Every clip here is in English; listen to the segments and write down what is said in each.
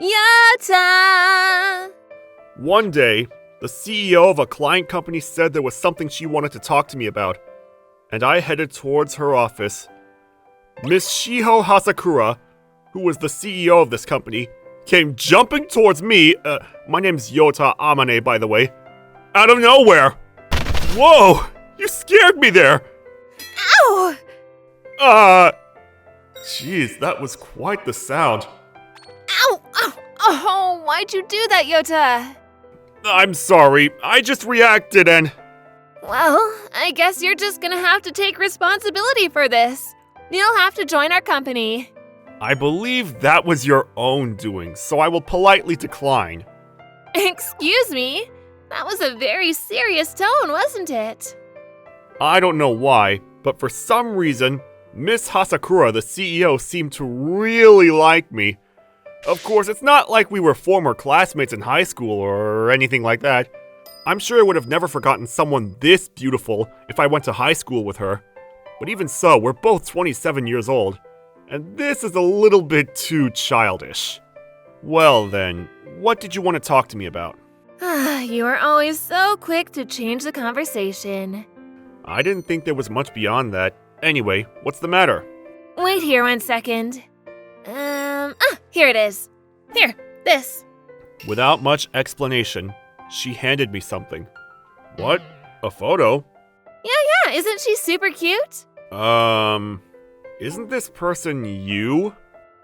Yata! One day, the CEO of a client company said there was something she wanted to talk to me about, and I headed towards her office. Miss Shiho Hasakura, who was the CEO of this company, came jumping towards me, my name's Yota Amane, by the way, out of nowhere. Whoa! You scared me there! Ow! Jeez, that was quite the sound. Ow! Ow! Oh, why'd you do that, Yota? I'm sorry, I just reacted and... Well, I guess you're just gonna have to take responsibility for this. You'll have to join our company. I believe that was your own doing, so I will politely decline. Excuse me? That was a very serious tone, wasn't it? I don't know why, but for some reason, Miss Hasakura, the CEO, seemed to really like me. Of course, it's not like we were former classmates in high school or anything like that. I'm sure I would have never forgotten someone this beautiful if I went to high school with her. But even so, we're both 27 years old, and this is a little bit too childish. Well then, what did you want to talk to me about? You are always so quick to change the conversation. I didn't think there was much beyond that. Anyway, what's the matter? Wait here 1 second. Here it is. Here, this. Without much explanation, she handed me something. What? A photo? Yeah, isn't she super cute? Isn't this person you?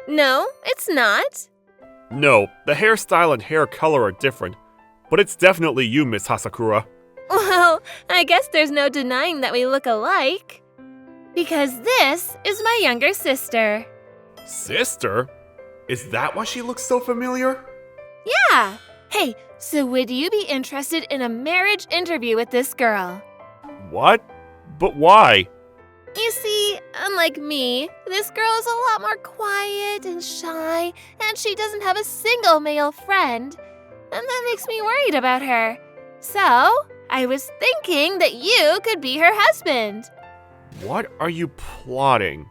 No, it's not. No, the hairstyle and hair color are different, but it's definitely you, Miss Hasakura. Well, I guess there's no denying that we look alike. Because this is my younger sister. Sister? Is that why she looks so familiar? Yeah. Hey, so would you be interested in a marriage interview with this girl? What? But why? You see, unlike me, this girl is a lot more quiet and shy, and she doesn't have a single male friend. And that makes me worried about her. So, I was thinking that you could be her husband. What are you plotting?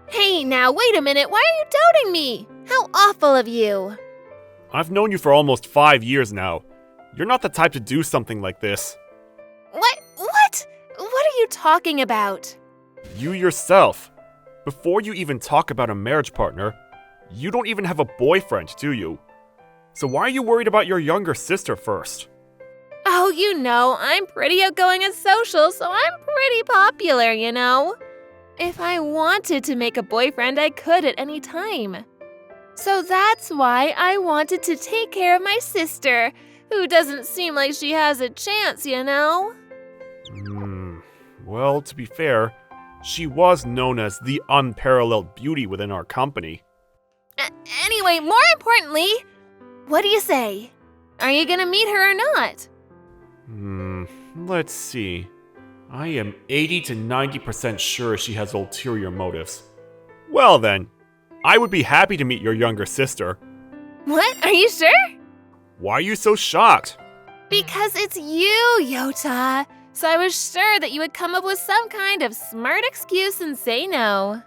Hey, now wait a minute, why are you doubting me? How awful of you. I've known you for almost 5 years now. You're not the type to do something like this. What? What are you talking about? You yourself. Before you even talk about a marriage partner, you don't even have a boyfriend, do you? So why are you worried about your younger sister first? Oh, you know, I'm pretty outgoing and social, so I'm pretty popular, you know? If I wanted to make a boyfriend, I could at any time. So that's why I wanted to take care of my sister, who doesn't seem like she has a chance, you know? Well, to be fair, she was known as the unparalleled beauty within our company. Anyway, more importantly, what do you say? Are you gonna meet her or not? Let's see. I am 80 to 90% sure she has ulterior motives. Well then, I would be happy to meet your younger sister. What? Are you sure? Why are you so shocked? Because it's you, Yota. So I was sure that you would come up with some kind of smart excuse and say no.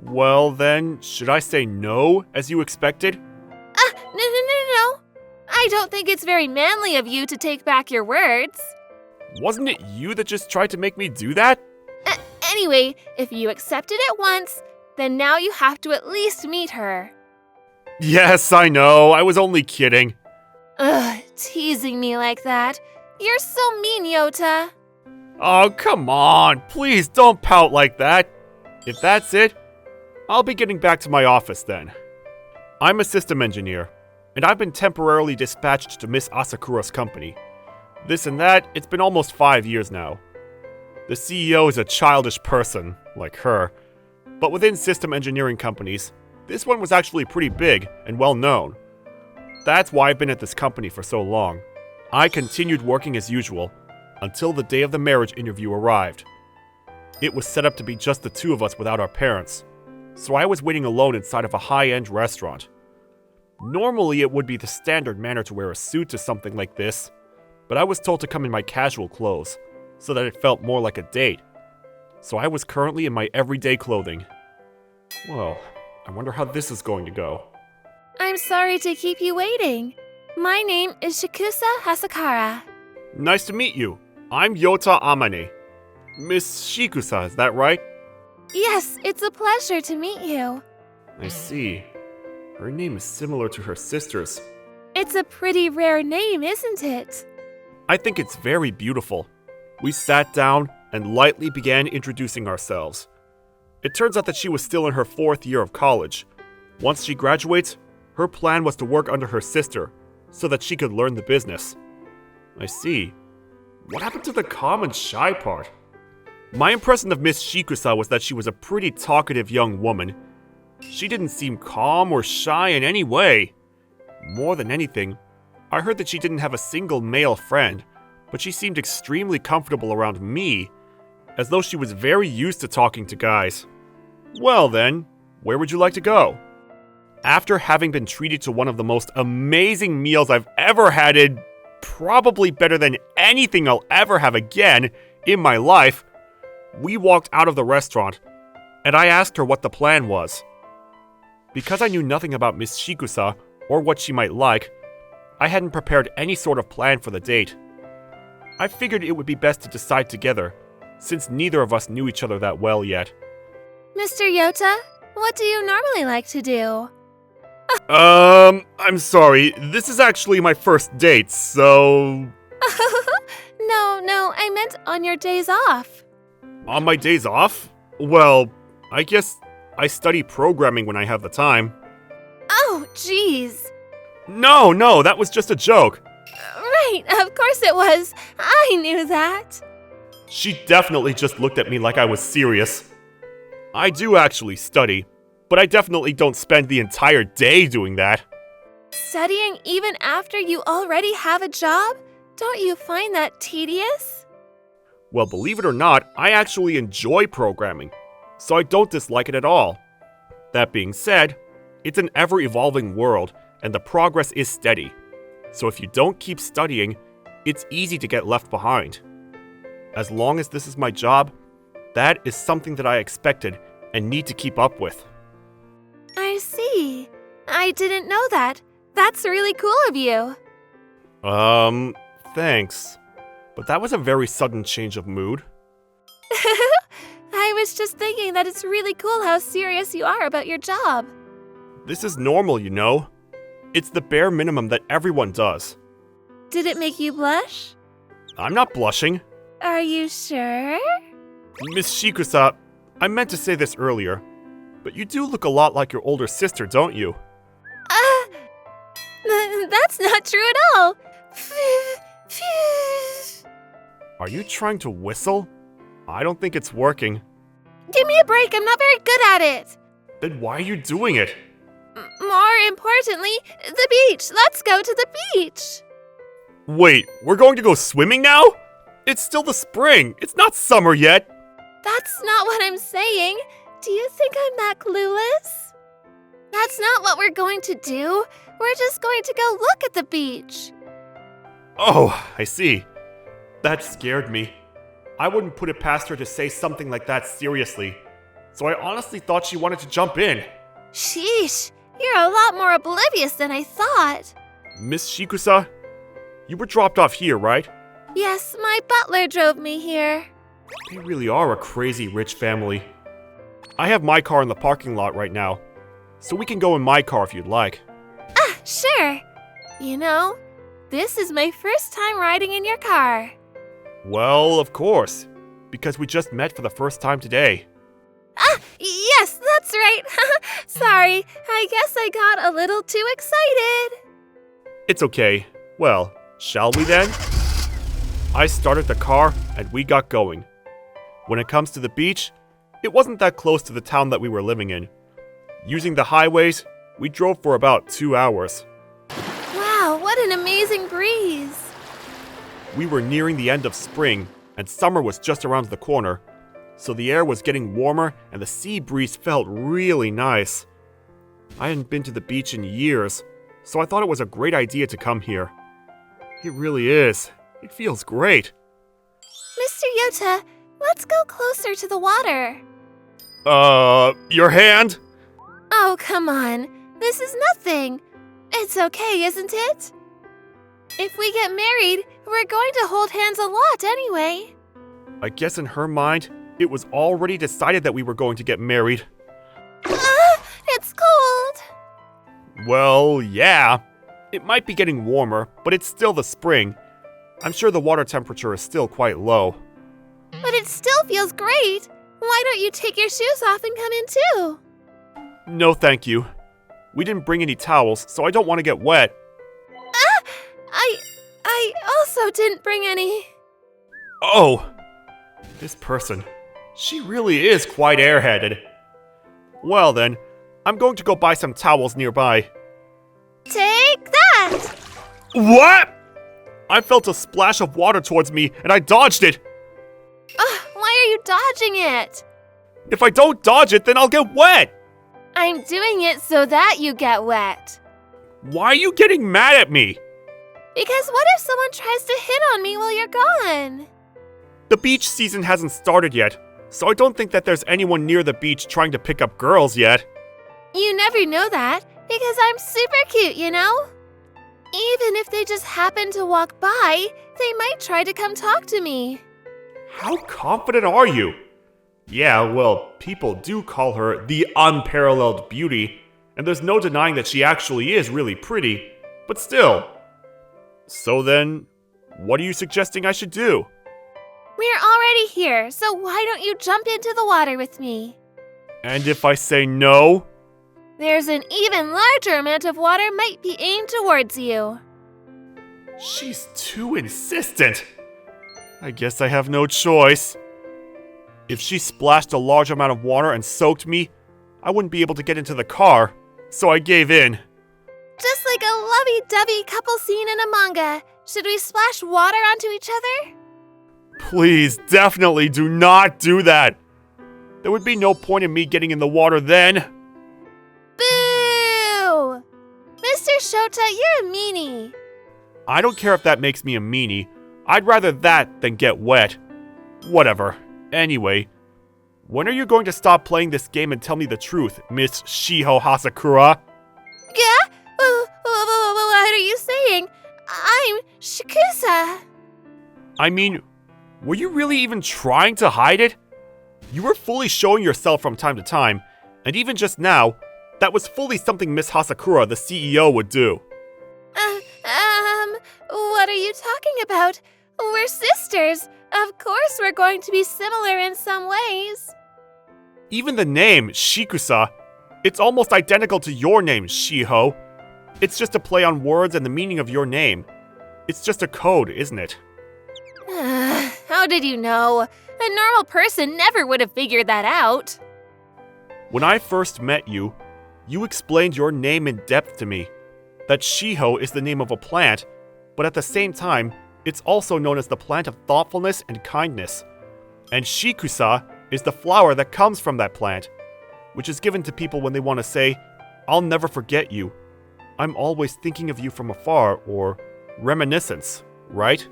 Well then, should I say no, as you expected? No. I don't think it's very manly of you to take back your words. Wasn't it you that just tried to make me do that? Anyway, if you accepted it once, then now you have to at least meet her. Yes, I know. I was only kidding. Ugh, teasing me like that. You're so mean, Yota. Oh, come on. Please don't pout like that. If that's it, I'll be getting back to my office then. I'm a system engineer, and I've been temporarily dispatched to Miss Asakura's company. This and that, it's been almost 5 years now. The CEO is a childish person, like her. But within system engineering companies, this one was actually pretty big and well known. That's why I've been at this company for so long. I continued working as usual, until the day of the marriage interview arrived. It was set up to be just the two of us without our parents, so I was waiting alone inside of a high-end restaurant. Normally it would be the standard manner to wear a suit to something like this, but I was told to come in my casual clothes, so that it felt more like a date. So I was currently in my everyday clothing. Well, I wonder how this is going to go. I'm sorry to keep you waiting. My name is Shikusa Hasakara. Nice to meet you. I'm Yota Amane. Miss Shikusa, is that right? Yes, it's a pleasure to meet you. I see. Her name is similar to her sister's. It's a pretty rare name, isn't it? I think it's very beautiful. We sat down and lightly began introducing ourselves. It turns out that she was still in her 4th year of college. Once she graduates, her plan was to work under her sister so that she could learn the business. I see. What happened to the calm and shy part? My impression of Miss Shikusa was that she was a pretty talkative young woman. She didn't seem calm or shy in any way. More than anything, I heard that she didn't have a single male friend, but she seemed extremely comfortable around me, as though she was very used to talking to guys. Well then, where would you like to go? After having been treated to one of the most amazing meals I've ever had, in probably better than anything I'll ever have again in my life, we walked out of the restaurant, and I asked her what the plan was. Because I knew nothing about Miss Shikusa or what she might like, I hadn't prepared any sort of plan for the date. I figured it would be best to decide together, since neither of us knew each other that well yet. Mr. Yota, what do you normally like to do? I'm sorry, this is actually my first date, so... No, I meant on your days off. On my days off? Well, I guess I study programming when I have the time. Oh, jeez. No, that was just a joke. Right, of course it was. I knew that. She definitely just looked at me like I was serious. I do actually study, but I definitely don't spend the entire day doing that. Studying even after you already have a job? Don't you find that tedious? Well, believe it or not, I actually enjoy programming, so I don't dislike it at all. That being said, it's an ever-evolving world, and the progress is steady. So if you don't keep studying, it's easy to get left behind. As long as this is my job, that is something that I expected and need to keep up with. I see. I didn't know that. That's really cool of you. Thanks. But that was a very sudden change of mood. I was just thinking that it's really cool how serious you are about your job. This is normal, you know. It's the bare minimum that everyone does. Did it make you blush? I'm not blushing. Are you sure? Miss Shikusa, I meant to say this earlier, but you do look a lot like your older sister, don't you? That's not true at all. Are you trying to whistle? I don't think it's working. Give me a break, I'm not very good at it. Then why are you doing it? More importantly, the beach. Let's go to the beach. Wait, we're going to go swimming now? It's still the spring. It's not summer yet. That's not what I'm saying. Do you think I'm that clueless? That's not what we're going to do. We're just going to go look at the beach. Oh, I see. That scared me. I wouldn't put it past her to say something like that seriously. So I honestly thought she wanted to jump in. Sheesh, you're a lot more oblivious than I thought. Miss Shikusa, you were dropped off here, right? Yes, my butler drove me here. They really are a crazy rich family. I have my car in the parking lot right now, so we can go in my car if you'd like. Ah, sure. You know, this is my first time riding in your car. Well, of course, because we just met for the first time today. Ah, yes, that's right. Sorry, I guess I got a little too excited. It's okay. Well, shall we then? I started the car and we got going. When it comes to the beach, it wasn't that close to the town that we were living in. Using the highways, we drove for about 2 hours. Wow, what an amazing breeze. We were nearing the end of spring, and summer was just around the corner, so the air was getting warmer and the sea breeze felt really nice. I hadn't been to the beach in years, so I thought it was a great idea to come here. It really is. It feels great. Mr. Yota, let's go closer to the water. Your hand? Oh, come on. This is nothing. It's okay, isn't it? If we get married, we're going to hold hands a lot anyway. I guess in her mind, it was already decided that we were going to get married. It's cold. Well, yeah. It might be getting warmer, but it's still the spring. I'm sure the water temperature is still quite low. But it still feels great. Why don't you take your shoes off and come in too? No, thank you. We didn't bring any towels, so I don't want to get wet. I also didn't bring any. Oh! This person. She really is quite airheaded. Well then, I'm going to go buy some towels nearby. Take that! What?! I felt a splash of water towards me, and I dodged it! Why are you dodging it? If I don't dodge it, then I'll get wet! I'm doing it so that you get wet. Why are you getting mad at me? Because what if someone tries to hit on me while you're gone? The beach season hasn't started yet, so I don't think that there's anyone near the beach trying to pick up girls yet. You never know that, because I'm super cute, you know? Even if they just happen to walk by, they might try to come talk to me. How confident are you? Yeah, well, people do call her the unparalleled beauty, and there's no denying that she actually is really pretty, but still. So then, what are you suggesting I should do? We're already here, so why don't you jump into the water with me? And if I say no? There's an even larger amount of water might be aimed towards you. She's too insistent. I guess I have no choice. If she splashed a large amount of water and soaked me, I wouldn't be able to get into the car, so I gave in. Just like a lovey-dovey couple scene in a manga. Should we splash water onto each other? Please, definitely do not do that. There would be no point in me getting in the water then. Boo! Mr. Shota, you're a meanie. I don't care if that makes me a meanie. I'd rather that than get wet. Whatever. Anyway, when are you going to stop playing this game and tell me the truth, Miss Shiho Hasakura? Yeah? What are you saying? I'm Shikusa. I mean, were you really even trying to hide it? You were fully showing yourself from time to time, and even just now, that was fully something Miss Hasakura, the CEO, would do. What are you talking about? We're sisters. Of course we're going to be similar in some ways. Even the name, Shikusa, it's almost identical to your name, Shiho. It's just a play on words and the meaning of your name. It's just a code, isn't it? How did you know? A normal person never would have figured that out. When I first met you, you explained your name in depth to me. That Shiho is the name of a plant, but at the same time, it's also known as the plant of thoughtfulness and kindness. And Shikusa is the flower that comes from that plant, which is given to people when they want to say, "I'll never forget you. I'm always thinking of you from afar," or reminiscence, right?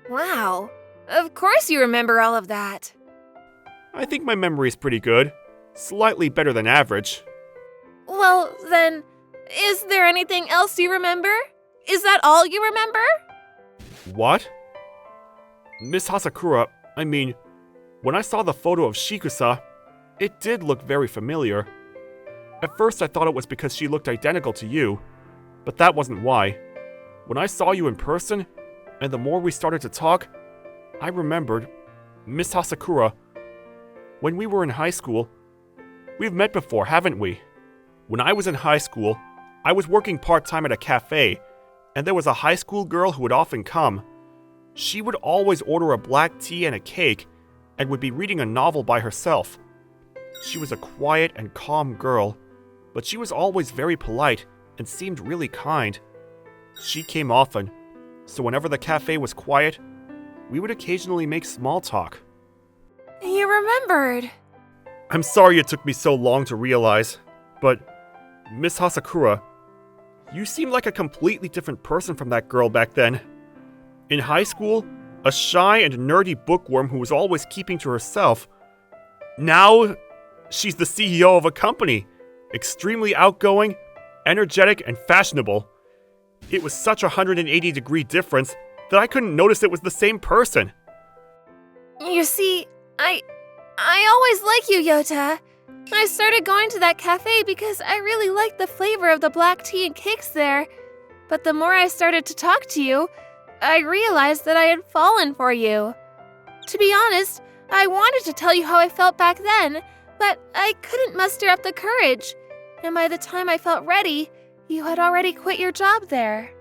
Wow. Of course you remember all of that. I think my memory is pretty good. Slightly better than average. Well, then, is there anything else you remember? Is that all you remember? What? Miss Hasakura, I mean, when I saw the photo of Shikusa, it did look very familiar. At first I thought it was because she looked identical to you, but that wasn't why. When I saw you in person, and the more we started to talk, I remembered, Miss Hasakura, when we were in high school, we've met before, haven't we? When I was in high school, I was working part-time at a cafe, and there was a high school girl who would often come. She would always order a black tea and a cake, and would be reading a novel by herself. She was a quiet and calm girl, but she was always very polite and seemed really kind. She came often, so whenever the cafe was quiet, we would occasionally make small talk. You remembered. I'm sorry it took me so long to realize, but Miss Hasakura, you seem like a completely different person from that girl back then. In high school, a shy and nerdy bookworm who was always keeping to herself. Now, she's the CEO of a company, extremely outgoing, energetic, and fashionable. It was such a 180-degree difference that I couldn't notice it was the same person. You see, I always liked you, Yota. I started going to that cafe because I really liked the flavor of the black tea and cakes there. But the more I started to talk to you, I realized that I had fallen for you. To be honest, I wanted to tell you how I felt back then, but I couldn't muster up the courage. And by the time I felt ready, you had already quit your job there.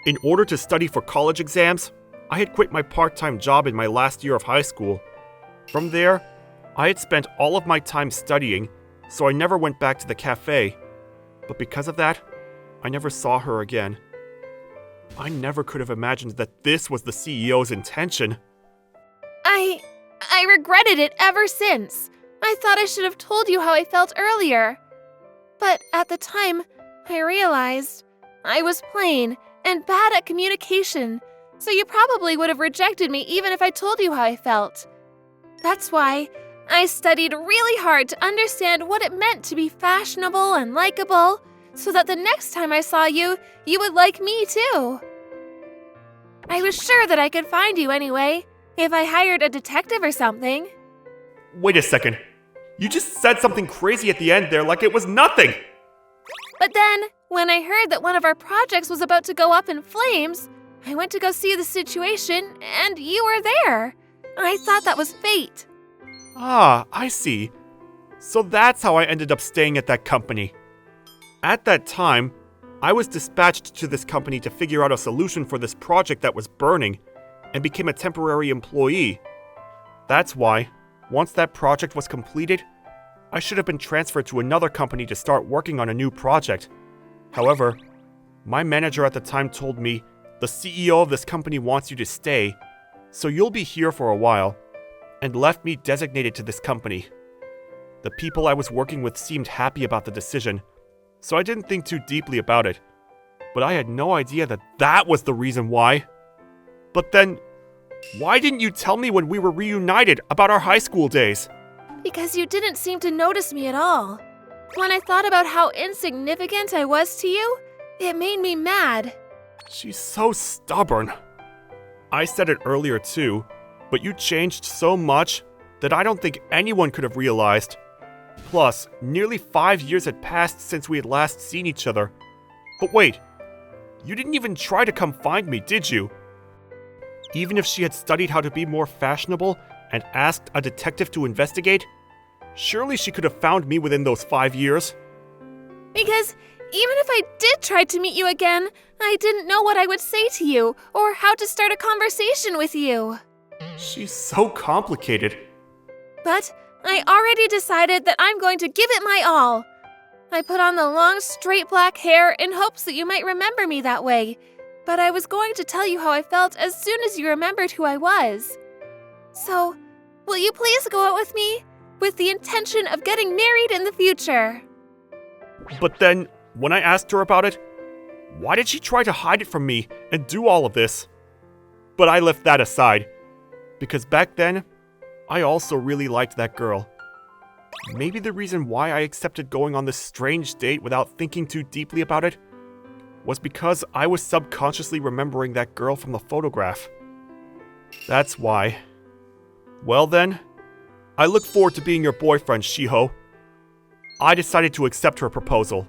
In order to study for college exams, I had quit my part-time job in my last year of high school. From there, I had spent all of my time studying, so I never went back to the cafe. But because of that, I never saw her again. I never could have imagined that this was the CEO's intention. I regretted it ever since. I thought I should have told you how I felt earlier. But at the time, I realized I was plain and bad at communication, so you probably would have rejected me even if I told you how I felt. That's why I studied really hard to understand what it meant to be fashionable and likable, so that the next time I saw you, you would like me too. I was sure that I could find you anyway, if I hired a detective or something. Wait a second. You just said something crazy at the end there like it was nothing! But then, when I heard that one of our projects was about to go up in flames, I went to go see the situation, and you were there. I thought that was fate. Ah, I see. So that's how I ended up staying at that company. At that time, I was dispatched to this company to figure out a solution for this project that was burning, and became a temporary employee. That's why, once that project was completed, I should have been transferred to another company to start working on a new project. However, my manager at the time told me, the CEO of this company wants you to stay, so you'll be here for a while, and left me designated to this company. The people I was working with seemed happy about the decision, so I didn't think too deeply about it. But I had no idea that that was the reason why. But then, why didn't you tell me when we were reunited about our high school days? Because you didn't seem to notice me at all. When I thought about how insignificant I was to you, it made me mad. She's so stubborn. I said it earlier too, but you changed so much that I don't think anyone could have realized. Plus, nearly 5 years had passed since we had last seen each other. But wait, you didn't even try to come find me, did you? Even if she had studied how to be more fashionable and asked a detective to investigate, surely she could have found me within those 5 years. Because even if I did try to meet you again, I didn't know what I would say to you or how to start a conversation with you. She's so complicated. But I already decided that I'm going to give it my all. I put on the long, straight black hair in hopes that you might remember me that way, but I was going to tell you how I felt as soon as you remembered who I was. So, will you please go out with me, with the intention of getting married in the future? But then, when I asked her about it, why did she try to hide it from me and do all of this? But I left that aside, because back then, I also really liked that girl. Maybe the reason why I accepted going on this strange date without thinking too deeply about it was because I was subconsciously remembering that girl from the photograph. That's why. Well then, I look forward to being your boyfriend, Shiho. I decided to accept her proposal.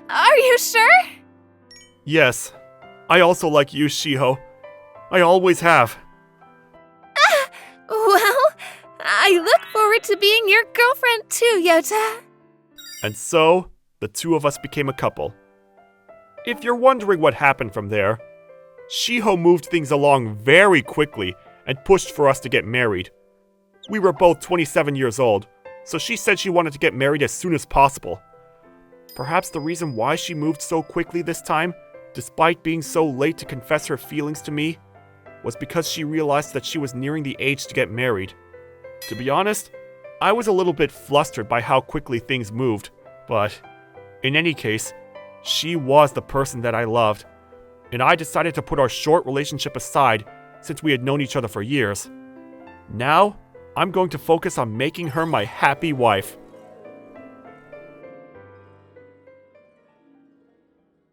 Are you sure? Yes, I also like you, Shiho. I always have. Well, I look forward to being your girlfriend too, Yota. And so, the two of us became a couple. If you're wondering what happened from there, Shiho moved things along very quickly and pushed for us to get married. We were both 27 years old, so she said she wanted to get married as soon as possible. Perhaps the reason why she moved so quickly this time, despite being so late to confess her feelings to me, was because she realized that she was nearing the age to get married. To be honest, I was a little bit flustered by how quickly things moved, but in any case, she was the person that I loved, and I decided to put our short relationship aside since we had known each other for years. Now, I'm going to focus on making her my happy wife.